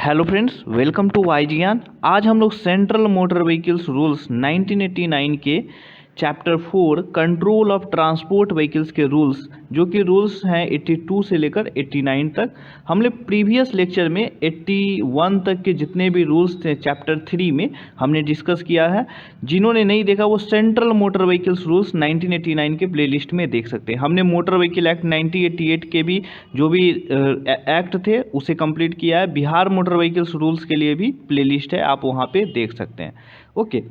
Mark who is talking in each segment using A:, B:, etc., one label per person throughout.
A: Hello friends, welcome to वाईजीआन। आज हम लोग सेंट्रल मोटर व्हीकल्स रूल्स 1989 के chapter 4 control of transport vehicles के रूल्स, जो कि रूल्स हैं 82 से लेकर 89 तक। हमने प्रीवियस लेक्चर में 81 तक के जितने भी रूल्स थे चैप्टर 3 में हमने डिस्कस किया है। जिन्होंने नहीं देखा वो सेंट्रल मोटर व्हीकल्स रूल्स 1989 के प्लेलिस्ट में देख सकते हैं। हमने मोटर व्हीकल एक्ट 1988 के भी जो भी एक्ट थे उसे कंप्लीट किया है। बिहार मोटर व्हीकल्स रूल्स के लिए भी प्लेलिस्ट है, आप वहाँ पे देख सकते हैं। ओके,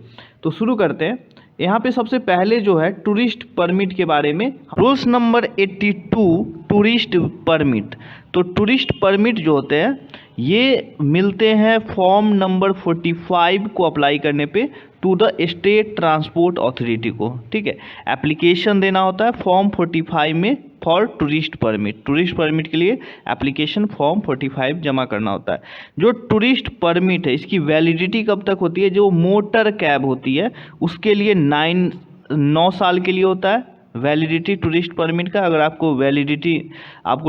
A: तो शुरू करते हैं। यहाँ पे सबसे पहले जो है टूरिस्ट परमिट के बारे में रूल्स नंबर 82 टूरिस्ट परमिट। तो टूरिस्ट परमिट जो होते हैं ये मिलते हैं फॉर्म नंबर 45 को अप्लाई करने पे to the state transport authority को। ठीक है, एप्लीकेशन देना होता है फॉर्म 45 में for tourist permit. Tourist permit के लिए एप्लीकेशन फॉर्म 45 जमा करना होता है। जो टूरिस्ट परमिट है इसकी वैलिडिटी कब तक होती है? जो मोटर कैब होती है उसके लिए 9 साल के लिए होता है वैलिडिटी टूरिस्ट परमिट का। अगर आपको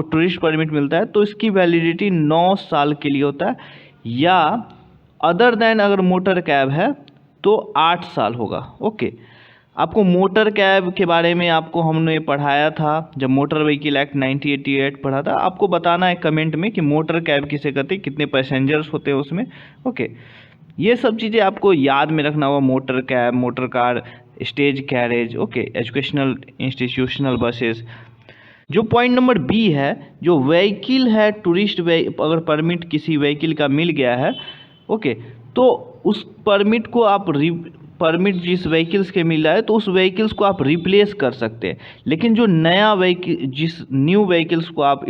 A: टूरिस्ट परमिट मिलता है तो इसकी वैलिडिटी 9 साल के लिए होता है, या अदर देन अगर मोटर कैब है तो 8 साल होगा। ओके, आपको मोटर कैब के बारे में आपको हमने पढ़ाया था जब मोटर व्हीकल एक्ट 1988 पढ़ा था। आपको बताना है कमेंट में कि मोटर कैब किसे कहते हैं, कितने पैसेंजर्स होते हैं उसमें। ओके, ये सब चीज़ें आपको याद में रखना होगा। Motor cab, motor car, stage carriage, okay, educational institutional buses. जो पॉइंट नंबर बी है, जो व्हीकल है टूरिस्ट अगर परमिट किसी व्हीकल का मिल गया है, ओके, तो उस परमिट को आप परमिट जिस व्हीकल्स के मिल रहा है तो उस व्हीकल्स को आप रिप्लेस कर सकते हैं। लेकिन जो नया व्हीकल, जिस न्यू व्हीकल्स को आप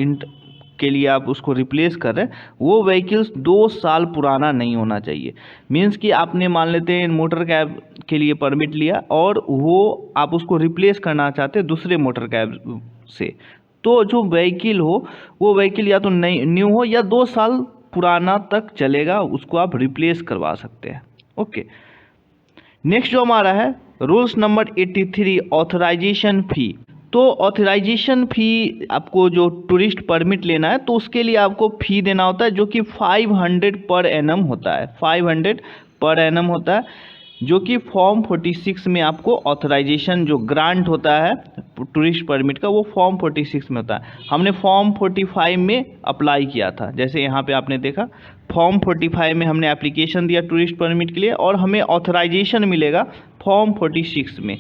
A: के लिए आप उसको रिप्लेस कर रहे हैं वो व्हीकल्स 2 साल पुराना नहीं होना चाहिए। मीन्स कि आपने मान लेते हैं मोटर कैब के लिए परमिट लिया और वो आप उसको रिप्लेस करना चाहते हैं दूसरे मोटर कैब से, तो जो व्हीकल हो वो व्हीकल या तो नई न्यू हो या 2 साल पुराना तक चलेगा, उसको आप रिप्लेस करवा सकते हैं। ओके, नेक्स्ट जो हमारा है रूल्स नंबर 83 ऑथराइजेशन फ़ी। तो ऑथराइजेशन फ़ी आपको जो टूरिस्ट परमिट लेना है तो उसके लिए आपको फ़ी देना होता है, जो कि 500 पर एनम होता है। 500 पर एनम होता है, जो कि फॉर्म 46 में आपको ऑथराइजेशन जो ग्रांट होता है टूरिस्ट परमिट का वो फॉर्म 46 में होता है। हमने फॉर्म 45 में अप्लाई किया था। जैसे यहाँ पे आपने देखा फॉर्म 45 में हमने एप्लीकेशन दिया टूरिस्ट परमिट के लिए और हमें ऑथराइजेशन मिलेगा फॉर्म 46 में,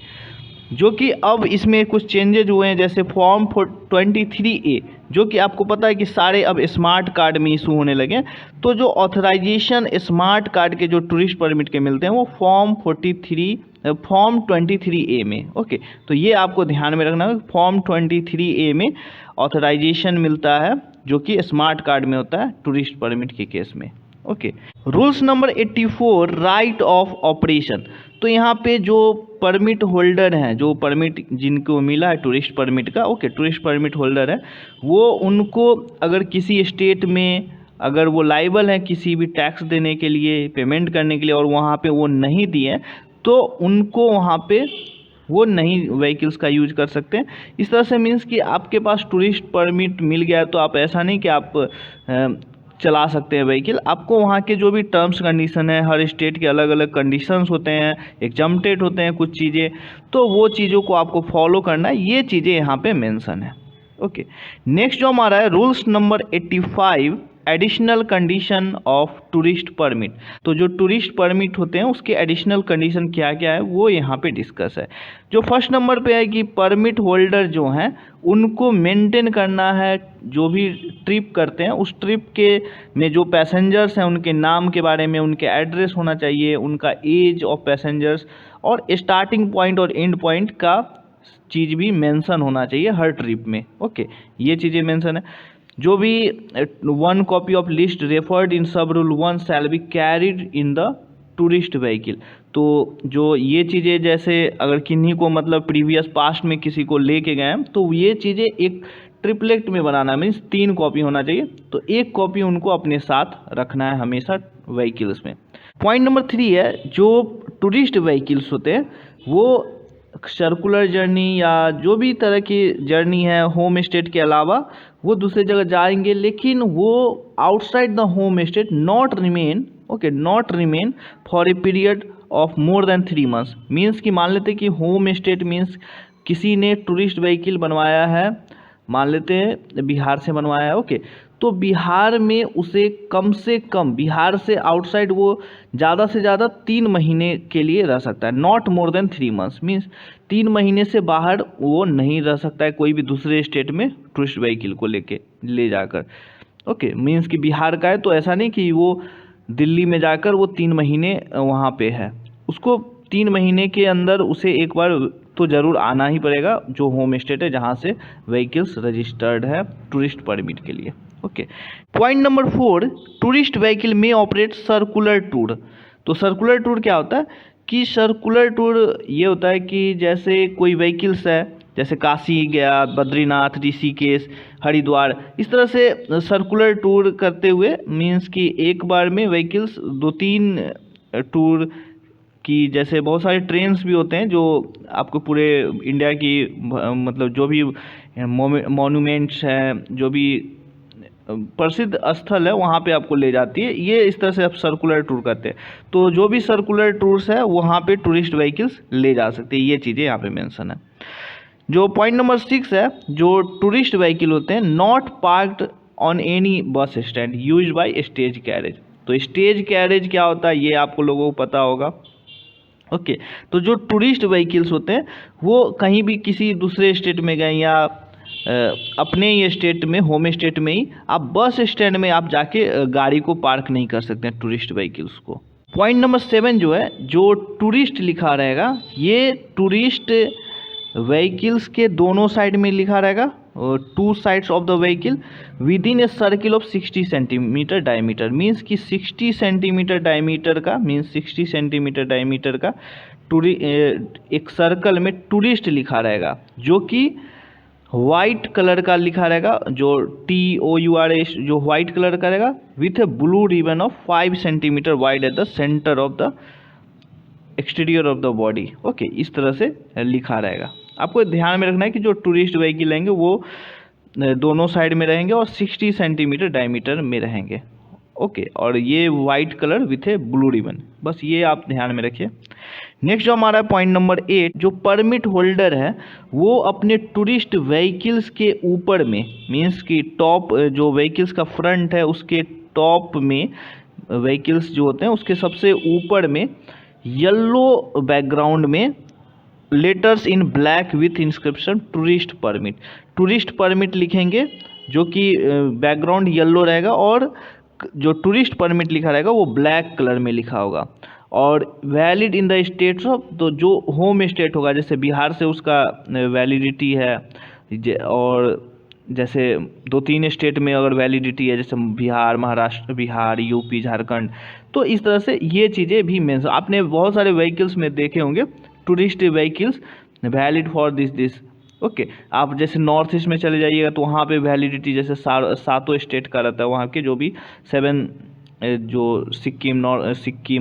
A: जो कि अब इसमें कुछ चेंजेज हुए हैं। जैसे फॉर्म 23A, जो कि आपको पता है कि सारे अब स्मार्ट कार्ड में इशू होने लगे हैं। तो जो ऑथराइजेशन स्मार्ट कार्ड के जो टूरिस्ट परमिट के मिलते हैं वो फॉर्म 23A में। ओके, तो ये आपको ध्यान में रखना है, फॉर्म 23A में ऑथराइजेशन मिलता है जो कि स्मार्ट कार्ड में होता है टूरिस्ट परमिट के केस में। Okay, rules number 84 right of operation. तो यहाँ पे जो परमिट होल्डर हैं, जो परमिट जिनको मिला है टूरिस्ट परमिट का, ओके, टूरिस्ट परमिट होल्डर है, वो उनको अगर किसी स्टेट में अगर वो लाइबल हैं किसी भी टैक्स देने के लिए, पेमेंट करने के लिए, और वहाँ पे वो नहीं दिए तो उनको वहाँ पे वो नहीं व्हीकल्स का यूज कर सकते हैं। इस तरह से मीन्स कि आपके पास टूरिस्ट परमिट मिल गया तो आप ऐसा नहीं कि आप चला सकते हैं व्हीकल। आपको वहाँ के जो भी टर्म्स कंडीशन है, हर स्टेट के अलग अलग कंडीशंस होते हैं, एग्जम्प्टेड होते हैं कुछ चीज़ें, तो वो चीज़ों को आपको फॉलो करना है। ये चीज़ें यहाँ पे मेंशन है। ओके, नेक्स्ट जो हमारा है rules number 85 additional condition of tourist permit. तो जो टूरिस्ट परमिट होते हैं उसके एडिशनल कंडीशन क्या क्या है वो यहाँ पे डिस्कस है। जो फर्स्ट नंबर पे है कि परमिट होल्डर जो हैं उनको मेंटेन करना है, जो भी ट्रिप करते हैं उस ट्रिप के में जो पैसेंजर्स हैं उनके नाम के बारे में, उनके एड्रेस होना चाहिए, उनका एज ऑफ पैसेंजर्स और स्टार्टिंग पॉइंट और एंड पॉइंट का चीज़ भी मेंशन होना चाहिए हर ट्रिप में। ओके, ये चीज़ें मेंशन है। जो भी 1 copy of list referred in sub rule 1 shall be carried in the tourist vehicle. तो जो ये चीज़ें जैसे अगर किन्हीं को मतलब प्रीवियस पास्ट में किसी को लेके गए हैं तो ये चीज़ें एक ट्रिपलेट में बनाना, मीन्स 3 कॉपी होना चाहिए, तो 1 कॉपी उनको अपने साथ रखना है हमेशा व्हीकल्स में। पॉइंट नंबर 3 है जो टूरिस्ट व्हीकल्स होते हैं वो सर्कुलर जर्नी या जो भी तरह की जर्नी है होम स्टेट के अलावा वो दूसरे जगह जाएंगे, लेकिन वो outside the home state not remain, okay, not remain for a period of more then 3 months. Means कि मान लेते कि होम स्टेट मीन्स किसी ने टूरिस्ट व्हीकल बनवाया है, मान लेते हैं बिहार से बनवाया है, ओके, तो बिहार में उसे कम से कम बिहार से आउटसाइड वो ज़्यादा से ज़्यादा 3 महीने के लिए रह सकता है, not more than 3 months. Means 3 महीने से बाहर वो नहीं रह सकता है कोई भी दूसरे स्टेट में टूरिस्ट व्हीकल को लेके ले जाकर, ओके। मीन्स कि बिहार का है तो ऐसा नहीं कि वो दिल्ली में जाकर वो 3 महीने वहाँ पे है, उसको 3 महीने के अंदर उसे एक बार तो ज़रूर आना ही पड़ेगा जो होम स्टेट है जहाँ से व्हीकल्स रजिस्टर्ड है टूरिस्ट परमिट के लिए, okay. Point number 4, tourist vehicle में ऑपरेट सर्कुलर टूर। तो सर्कुलर टूर क्या होता है कि सर्कुलर टूर ये होता है कि जैसे कोई व्हीकल्स है, जैसे काशी गया, बद्रीनाथ, ऋषिकेश, हरिद्वार, इस तरह से सर्कुलर टूर करते हुए मीन्स कि एक बार में व्हीकल्स 2-3 टूर कि जैसे बहुत सारे ट्रेन्स भी होते हैं जो आपको पूरे इंडिया की मतलब जो भी मॉन्यूमेंट्स हैं, जो भी प्रसिद्ध स्थल है वहाँ पे आपको ले जाती है। ये इस तरह से आप सर्कुलर टूर करते हैं। तो जो भी सर्कुलर टूर्स है वहाँ पे टूरिस्ट व्हीकल्स ले जा सकते हैं। ये चीज़ें यहाँ पे मेंशन है। जो पॉइंट नंबर 6 है, जो टूरिस्ट व्हीकल होते हैं not parked on any bus stand use by stage carriage. तो स्टेज कैरेज क्या होता है ये आपको लोगों को पता होगा, ओके। तो जो टूरिस्ट व्हीकल्स होते हैं वो कहीं भी किसी दूसरे स्टेट में गए या अपने ही स्टेट में, होम स्टेट में ही आप बस स्टैंड में आप जाके गाड़ी को पार्क नहीं कर सकते हैं टूरिस्ट व्हीकल्स को। पॉइंट नंबर 7 जो है, जो टूरिस्ट लिखा रहेगा ये टूरिस्ट व्हीकल्स के दोनों साइड में लिखा रहेगा, 2 sides of the vehicle with in a circle of 60 centimetre diameter. Means कि 60 सेंटीमीटर डायमीटर का, मीन्स 60 सेंटीमीटर डायमीटर का एक सर्कल में टूरिस्ट लिखा रहेगा, जो कि वाइट कलर का लिखा रहेगा, जो TOURS जो वाइट कलर का रहेगा, with A blue ribbon of 5 centimetre wide at the centre of the exterior of the body, okay. इस तरह से लिखा रहेगा। आपको ध्यान में रखना है कि जो टूरिस्ट व्हीकल रहेंगे वो दोनों साइड में रहेंगे और 60 सेंटीमीटर डायमीटर में रहेंगे, ओके। और ये white colour with A blue ribbon, बस ये आप ध्यान में रखिए। नेक्स्ट जो हमारा पॉइंट नंबर 8, जो परमिट होल्डर है वो अपने टूरिस्ट व्हीकल्स के ऊपर में, मीन्स कि टॉप जो व्हीकल्स का फ्रंट है उसके टॉप में, व्हीकल्स जो होते हैं उसके सबसे ऊपर में येलो बैकग्राउंड में letters in black with inscription tourist permit, tourist permit लिखेंगे, जो कि बैकग्राउंड येलो रहेगा और जो टूरिस्ट परमिट लिखा रहेगा वो ब्लैक कलर में लिखा होगा। और valid in the states of, तो जो होम स्टेट होगा, जैसे बिहार से उसका वैलिडिटी है, और जैसे 2-3 स्टेट में अगर वैलिडिटी है, जैसे बिहार, महाराष्ट्र, बिहार, यूपी, झारखंड, तो इस तरह से ये चीज़ें भी मेंशन, आपने बहुत सारे व्हीकल्स में देखे होंगे tourist vehicles valid for this, okay. आप जैसे नॉर्थ ईस्ट में चले जाइएगा तो वहाँ पे वैलिडिटी जैसे 7 स्टेट का रहता है, वहाँ के जो भी 7 जो सिक्किम,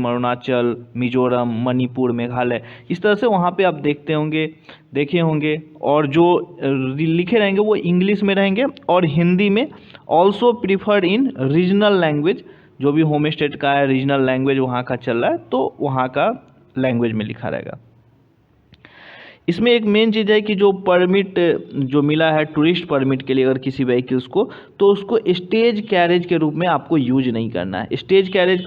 A: अरुणाचल, मिजोरम, मणिपुर, मेघालय, इस तरह से वहाँ पे आप देखे होंगे। और जो लिखे रहेंगे वो इंग्लिश में रहेंगे और हिंदी में। ऑल्सो प्रीफर्ड इन रीजनल लैंग्वेज, जो भी होम स्टेट का है रीजनल लैंग्वेज वहाँ का चल रहा है तो वहाँ का लैंग्वेज में लिखा रहेगा। इसमें एक मेन चीज़ है कि जो परमिट जो मिला है टूरिस्ट परमिट के लिए अगर किसी व्हीकल्स को, तो उसको स्टेज कैरेज के रूप में आपको यूज नहीं करना है। स्टेज कैरेज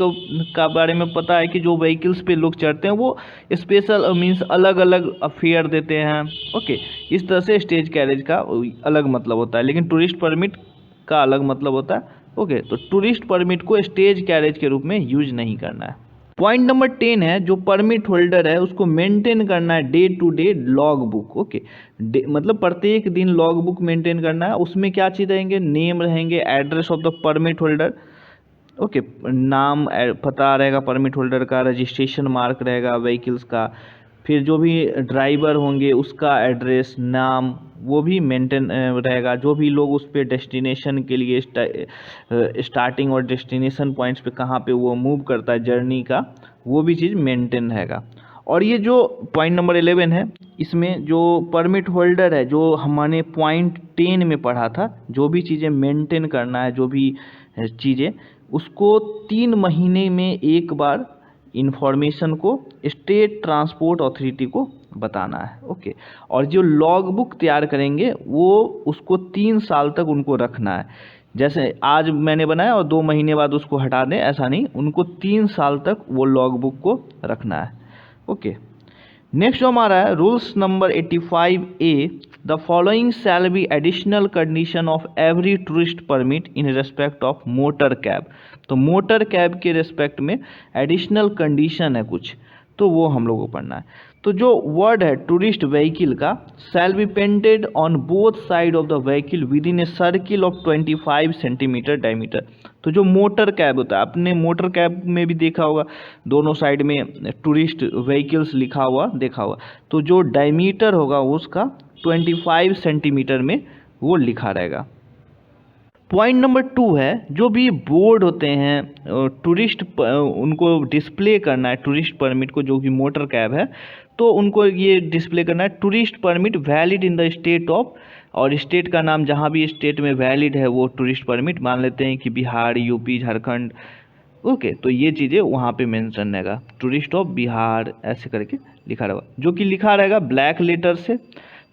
A: का बारे में पता है कि जो व्हीकल्स पे लोग चढ़ते हैं वो स्पेशल मीन्स अलग अलग फेयर देते हैं, ओके। इस तरह से स्टेज कैरेज का अलग मतलब होता है, लेकिन टूरिस्ट परमिट का अलग मतलब होता है, ओके। तो टूरिस्ट परमिट को स्टेज कैरेज के रूप में यूज नहीं करना है। पॉइंट नंबर 10 है, जो परमिट होल्डर है उसको मेंटेन करना है day to day log book, okay. मतलब प्रत्येक दिन लॉग बुक मेंटेन करना है। उसमें क्या चीज़ रहेंगे, नेम रहेंगे, address of the permit holder, okay, नाम पता रहेगा परमिट होल्डर का, रजिस्ट्रेशन मार्क रहेगा व्हीकल्स का, फिर जो भी ड्राइवर होंगे उसका एड्रेस, नाम, वो भी मेंटेन रहेगा। जो भी लोग उस पर डेस्टिनेशन के लिए स्टार्टिंग और डेस्टिनेशन पॉइंट्स पे कहाँ पे वो मूव करता है जर्नी का, वो भी चीज़ मेंटेन रहेगा। और ये जो पॉइंट नंबर 11 है, इसमें जो परमिट होल्डर है, जो हमने पॉइंट 10 में पढ़ा था, जो भी चीज़ें मेंटेन करना है, जो भी चीज़ें, उसको 3 महीने में एक बार इंफॉर्मेशन को स्टेट ट्रांसपोर्ट अथॉरिटी को बताना है। ओके, और जो लॉग बुक तैयार करेंगे वो उसको 3 साल तक उनको रखना है। जैसे आज मैंने बनाया और 2 महीने बाद उसको हटा दें, ऐसा नहीं, उनको 3 साल तक वो लॉग बुक को रखना है। ओके, नेक्स्ट जो हमारा है rules number 85A, the following shall be additional condition of every tourist permit in respect of motor cab. तो मोटर कैब के रेस्पेक्ट में एडिशनल कंडीशन है कुछ, तो वो हम लोगों को पढ़ना है। तो जो वर्ड है टूरिस्ट व्हीकल का, shall be painted on both side of the vehicle with in a circle of 25 centimetre diameter. तो जो मोटर कैब होता है, आपने मोटर कैब में भी देखा होगा, दोनों साइड में टूरिस्ट व्हीकल्स लिखा हुआ देखा होगा, तो जो डायमीटर होगा उसका 25 सेंटीमीटर में वो लिखा रहेगा। पॉइंट नंबर 2 है, जो भी बोर्ड होते हैं टूरिस्ट उनको डिस्प्ले करना है, टूरिस्ट परमिट को, जो कि मोटर कैब है तो उनको ये डिस्प्ले करना है, tourist permit valid in the state of, और स्टेट का नाम जहाँ भी स्टेट में वैलिड है वो टूरिस्ट परमिट, मान लेते हैं कि बिहार, यूपी, झारखंड। ओके, तो ये चीज़ें वहाँ पे मेंशन रहेगा, टूरिस्ट ऑफ बिहार ऐसे करके लिखा रहेगा, जो कि लिखा रहेगा ब्लैक लेटर से,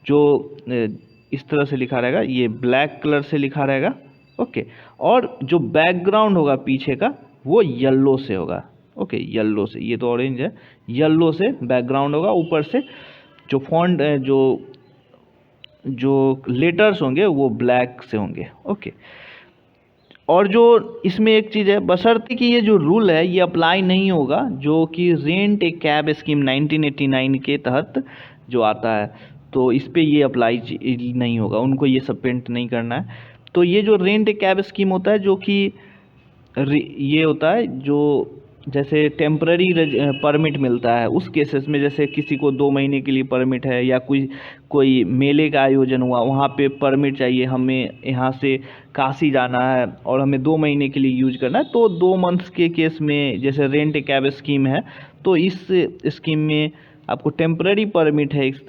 A: जो इस तरह से लिखा रहेगा, ये ब्लैक कलर से लिखा रहेगा। ओके, और जो बैकग्राउंड होगा पीछे का वो येलो से होगा। ओके, येलो से, ये तो ऑरेंज है, येलो से बैकग्राउंड होगा, ऊपर से जो फॉन्ट जो लेटर्स होंगे वो ब्लैक से होंगे। ओके, और जो इसमें एक चीज़ है, बशर्ते कि ये जो रूल है ये अप्लाई नहीं होगा, जो कि रेंट ए कैब स्कीम 1989 के तहत जो आता है, तो इस पर ये अप्लाई नहीं होगा, उनको ये सब पेंट नहीं करना है। तो ये जो रेंट ए कैब स्कीम होता है, जो कि ये होता है जो जैसे टेम्पररी परमिट मिलता है उस केसेस में, जैसे किसी को 2 महीने के लिए परमिट है, या कोई मेले का आयोजन हुआ, वहाँ पे परमिट चाहिए, हमें यहाँ से काशी जाना है और हमें 2 महीने के लिए यूज करना है, तो 2 मंथ्स के केस में जैसे रेंट ए कैब स्कीम है, तो इस स्कीम में आपको टेम्पररी परमिट है एक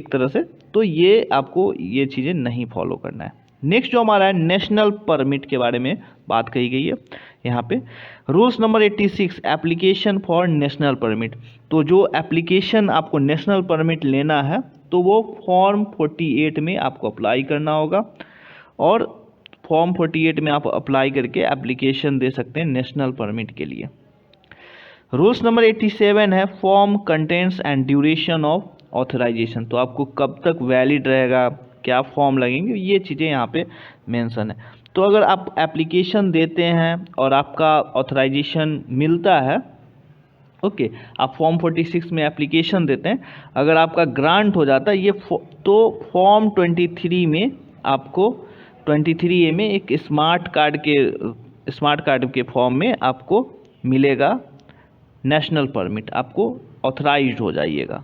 A: तरह से, तो ये आपको ये चीज़ें नहीं फॉलो करना है। नेक्स्ट जो हमारा है नेशनल परमिट के बारे में बात कही गई है यहाँ पे, rules number 86, application for national permit. तो जो एप्लीकेशन आपको नेशनल परमिट लेना है तो वो फॉर्म 48 में आपको अप्लाई करना होगा, और फॉर्म 48 में आप अप्लाई करके एप्लीकेशन दे सकते हैं नेशनल परमिट के लिए। रूल्स नंबर 87 है, form contents and duration of authorisation. तो आपको कब तक वैलिड रहेगा, क्या फॉर्म लगेंगे, ये चीज़ें यहाँ पे मेंशन है। तो अगर आप एप्लीकेशन देते हैं और आपका ऑथराइजेशन मिलता है, ओके, आप फॉर्म 46 में एप्लीकेशन देते हैं, अगर आपका ग्रांट हो जाता है ये तो फॉर्म 23 में आपको 23A में एक स्मार्ट कार्ड के फॉर्म में आपको मिलेगा नेशनल परमिट, आपको ऑथराइज्ड हो जाइएगा।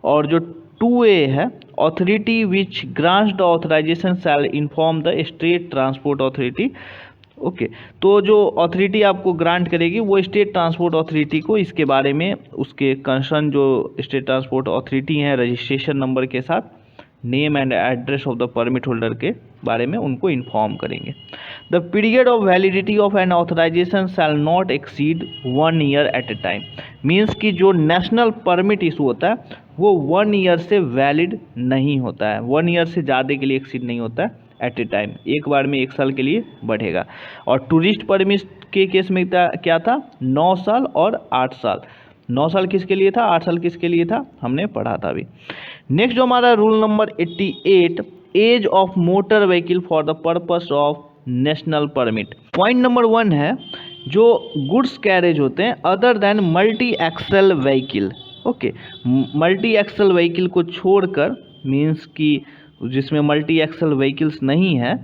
A: और जो 2A है, authority which grants the authorisation shall inform the state transport authority. Okay, तो जो अथॉरिटी आपको ग्रांट करेगी वो स्टेट ट्रांसपोर्ट अथॉरिटी को इसके बारे में, उसके कंसर्न जो स्टेट ट्रांसपोर्ट अथॉरिटी हैं रजिस्ट्रेशन नंबर के साथ, name and address of the permit holder के बारे में उनको इन्फॉर्म करेंगे। The period of validity of an authorisation shall not exceed 1 year at a time. Means कि जो नेशनल परमिट इशू होता है वो 1 ईयर से वैलिड नहीं होता है, 1 ईयर से ज़्यादा के लिए एक्सीड नहीं होता है एट ए टाइम, एक बार में 1 साल के लिए बढ़ेगा। और टूरिस्ट परमिट के केस में क्या था, 9 साल और 8 साल। 9 साल किसके लिए था, 8 साल किसके लिए था, हमने पढ़ा था अभी। नेक्स्ट जो हमारा rule number 88, age of motor vehicle for the purpose of national permit. Point number 1 है, जो गुड्स कैरेज होते हैं other than multi axle vehicle. Okay, multi axle vehicle को छोड़कर, मीन्स कि जिसमें मल्टी एक्सल व्हीकल्स नहीं है,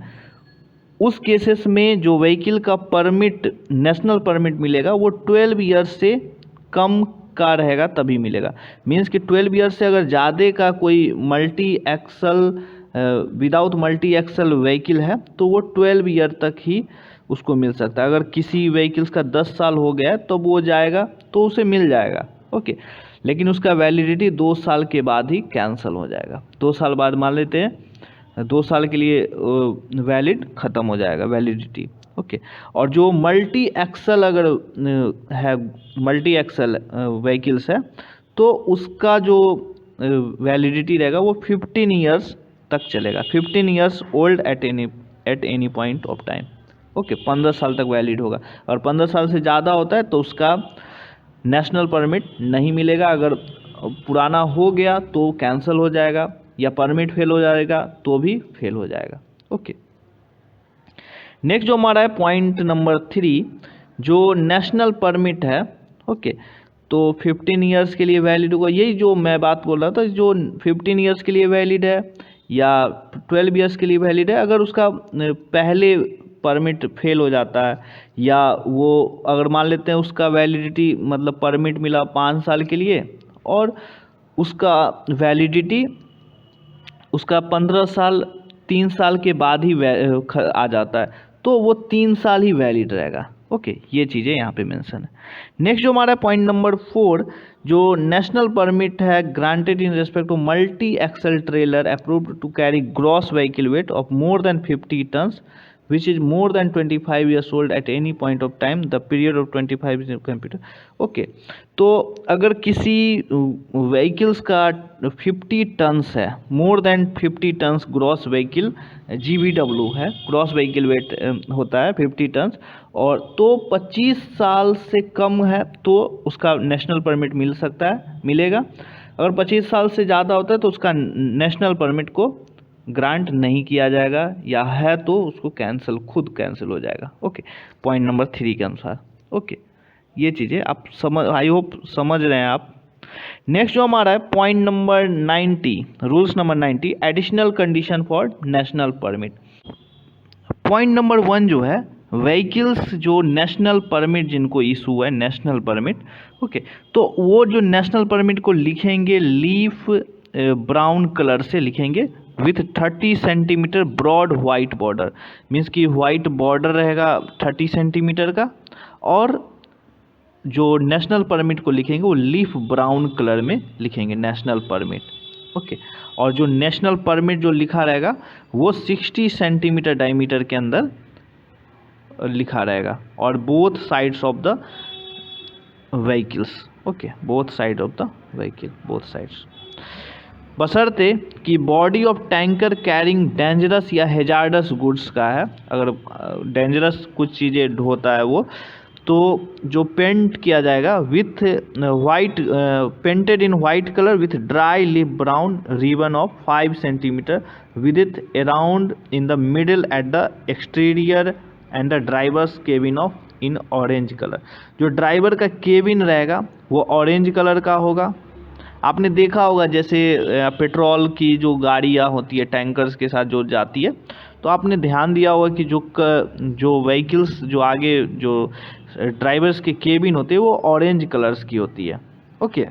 A: उस केसेस में जो व्हीकल का परमिट, नेशनल परमिट मिलेगा वो 12 ईयर्स से कम का रहेगा तभी मिलेगा। मीन्स कि 12 ईयर्स से अगर ज़्यादा का कोई multi axle without multi axle vehicle है तो वो 12 ईयर तक ही उसको मिल सकता है। अगर किसी व्हीकल्स का 10 साल हो गया तो वो जाएगा तो उसे मिल जाएगा। ओके, लेकिन उसका वैलिडिटी 2 साल के बाद ही कैंसिल हो जाएगा। 2 साल बाद मान लेते हैं 2 साल के लिए वैलिड ख़त्म हो जाएगा वैलिडिटी। ओके। और जो मल्टी एक्सल अगर है, मल्टी एक्सल व्हीकल्स है, तो उसका जो वैलिडिटी रहेगा वो 15 ईयर्स तक चलेगा। 15 years old at any point of time. Okay, 15 साल तक वैलिड होगा। और 15 साल से ज़्यादा होता है तो उसका नेशनल परमिट नहीं मिलेगा। अगर पुराना हो गया तो कैंसिल हो जाएगा, या परमिट फेल हो जाएगा तो भी फेल हो जाएगा। ओके। नेक्स्ट जो हमारा है पॉइंट नंबर 3, जो नेशनल परमिट है। ओके, तो 15 ईयर्स के लिए वैलिड होगा। यही जो मैं बात बोल रहा था, जो 15 ईयर्स के लिए वैलिड है या 12 ईयर्स के लिए वैलिड है। अगर उसका पहले परमिट फेल हो जाता है, या वो अगर मान लेते हैं उसका वैलिडिटी मतलब परमिट मिला 5 साल के लिए और उसका वैलिडिटी उसका 15 साल 3 साल के बाद ही आ जाता है, तो वो 3 साल ही वैलिड रहेगा। ओके, ये चीज़ें यहाँ पे मेंशन है। नेक्स्ट जो हमारा पॉइंट नंबर 4, जो नेशनल परमिट है granted in respect to multi axle trailer approved to carry gross vehicle weight of more than 50 tons which is more than 25 years old at any point of time, the period of 25 is computer। Okay, तो अगर किसी vehicles का 50 tons है, more than 50 tons gross vehicle GVW है, gross vehicle weight होता है 50 turns, और तो 25 साल से कम है तो उसका नेशनल परमिट मिल सकता है, मिलेगा। अगर 25 साल से ज़्यादा होता है तो उसका नेशनल परमिट को ग्रांट नहीं किया जाएगा, या है तो उसको खुद कैंसिल हो जाएगा। ओके, पॉइंट नंबर 3 के अनुसार। ओके, ये चीज़ें आप आई होप समझ रहे हैं आप। नेक्स्ट जो हमारा है point number 90, rules number 90, additional condition for national permit. Point number 1 जो है व्हीकल्स जो नेशनल परमिट जिनको इशू है नेशनल परमिट, ओके, तो वो जो नेशनल परमिट को लिखेंगे लीफ ब्राउन कलर से लिखेंगे with 30 centimetre broad white border. Means कि वाइट बॉर्डर रहेगा 30 सेंटीमीटर का, और जो नेशनल परमिट को लिखेंगे वो लीफ ब्राउन कलर में लिखेंगे नेशनल परमिट। ओके, और जो नेशनल परमिट जो लिखा रहेगा वो 60 सेंटीमीटर डायमीटर के अंदर लिखा रहेगा, और both sides of the vehicles. Okay, both side of the vehicle, both sides, बशर्ते कि body of tanker carrying dangerous या हेजार्डस गुड्स का है। अगर डेंजरस कुछ चीज़ें ढोता है वो, तो जो पेंट किया जाएगा with white, painted in white colour with dry leaf brown ribbon of 5 centimetre with it around in the middle at the exterior and the drivers cabin of in orange colour. जो driver का cabin रहेगा वो orange colour का होगा। आपने देखा होगा जैसे पेट्रोल की जो गाड़ियाँ होती है टैंकर्स के साथ जो जाती है, तो आपने ध्यान दिया होगा कि जो व्हीकल्स जो आगे जो ड्राइवर्स के केबिन होते हैं वो ऑरेंज कलर्स की होती है। ओके,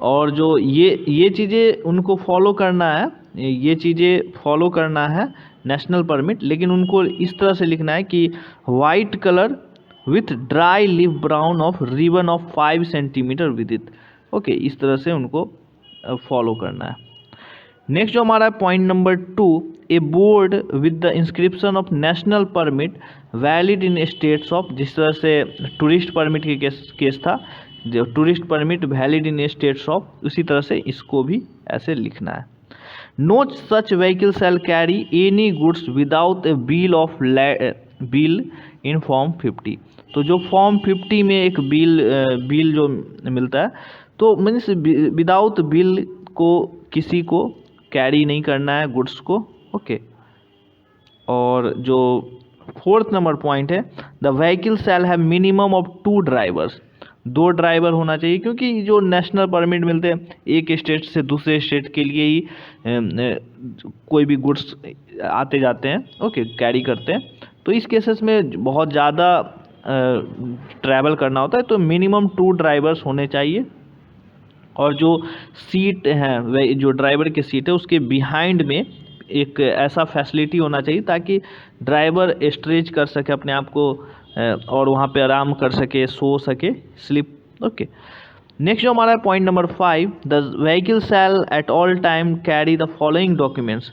A: और जो ये चीज़ें उनको फॉलो करना है, ये चीज़ें फॉलो करना है नेशनल परमिट, लेकिन उनको इस तरह से लिखना है कि white colour with dry leaf brown of ribbon of 5 centimetre with it. Okay, इस तरह से उनको फॉलो करना है। नेक्स्ट जो हमारा point number 2, a board with the inscription of national permit valid in states of, जिस तरह से टूरिस्ट परमिट के केस था, जो tourist permit valid in states of, उसी तरह से इसको भी ऐसे लिखना है। No such vehicle shall carry any goods without a bill in form 50। तो जो फॉर्म 50 में एक बिल जो मिलता है, तो मीन्स विदाउट बिल को किसी को कैरी नहीं करना है गुड्स को। ओके, और जो 4th नंबर पॉइंट है, the vehicle shall have minimum of 2 drivers. 2 driver होना चाहिए, क्योंकि जो नेशनल परमिट मिलते हैं एक स्टेट से दूसरे स्टेट के लिए ही कोई भी गुड्स आते जाते हैं, ओके, कैरी करते हैं, तो इस केसेस में बहुत ज़्यादा ट्रैवल करना होता है, तो मिनिमम 2 ड्राइवर्स होने चाहिए। और जो सीट है, जो ड्राइवर की सीट है, उसके बिहाइंड में एक ऐसा फैसिलिटी होना चाहिए ताकि ड्राइवर स्ट्रेच कर सके अपने आप को और वहाँ पे आराम कर सके, सो सके, स्लीप। ओके, नेक्स्ट जो हमारा point number 5, the vehicle shell at all time carry the following documents.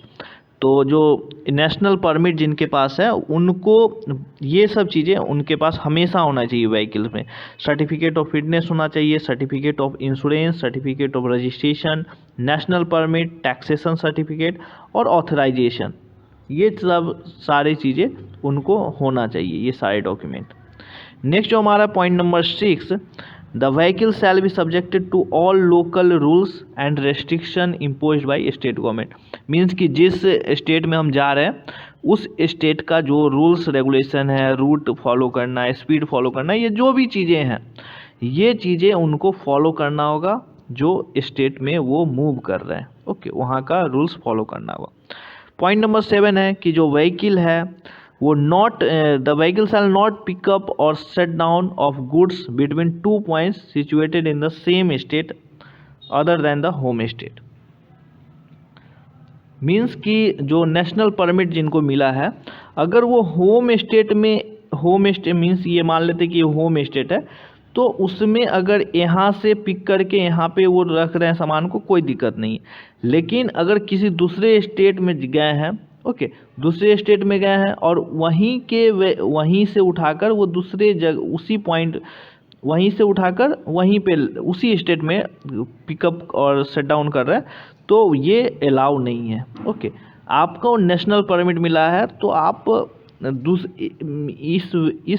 A: तो जो नेशनल परमिट जिनके पास है उनको ये सब चीज़ें उनके पास हमेशा होना चाहिए व्हीकल्स में। सर्टिफिकेट ऑफ फिटनेस होना चाहिए, certificate of insurance, certificate of registration, national permit, taxation certificate और ऑथराइजेशन। ये सब सारी चीज़ें उनको होना चाहिए, ये सारे डॉक्यूमेंट। नेक्स्ट जो हमारा point number 6, the vehicle shall be subjected to all local rules and restriction imposed by state government. Means कि जिस स्टेट में हम जा रहे हैं उस स्टेट का जो रूल्स रेगुलेशन है, रूट फॉलो करना है, स्पीड फॉलो करना है, ये जो भी चीज़ें हैं ये चीज़ें उनको फॉलो करना होगा जो स्टेट में वो मूव कर रहे हैं। ओके, वहाँ का रूल्स फॉलो करना होगा। पॉइंट नंबर 7 है कि जो व्हीकल है वो the vehicle shall not pick up or set down of goods between 2 points situated in the same state other than the home state. Means कि जो नेशनल परमिट जिनको मिला है, अगर वो होम स्टेट मीन्स ये मान लेते कि होम स्टेट है, तो उसमें अगर यहाँ से पिक करके यहाँ पे वो रख रहे हैं सामान को, कोई दिक्कत नहीं है। लेकिन अगर किसी दूसरे स्टेट में गए हैं, ओके, दूसरे स्टेट में गए हैं और वहीं से उठाकर वो दूसरे जगह उसी पॉइंट वहीं से उठाकर वहीं पे उसी स्टेट में पिकअप और सेट डाउन कर रहे हैं, तो ये अलाउ नहीं है। ओके, आपको नेशनल परमिट मिला है तो आप इस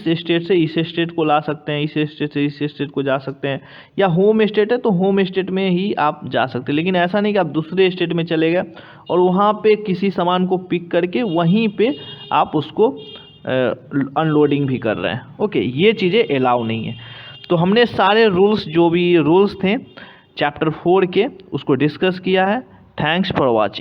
A: स्टेट से इस स्टेट को ला सकते हैं, इस स्टेट से इस स्टेट को जा सकते हैं, या होम स्टेट है तो होम स्टेट में ही आप जा सकते हैं। लेकिन ऐसा नहीं कि आप दूसरे स्टेट में चले गए और वहाँ पे किसी सामान को पिक करके वहीं पे आप उसको अनलोडिंग भी कर रहे हैं। ओके, ये चीज़ें अलाउ नहीं है। तो हमने सारे रूल्स, जो भी रूल्स थे चैप्टर 4 के, उसको डिस्कस किया है। Thanks for watching.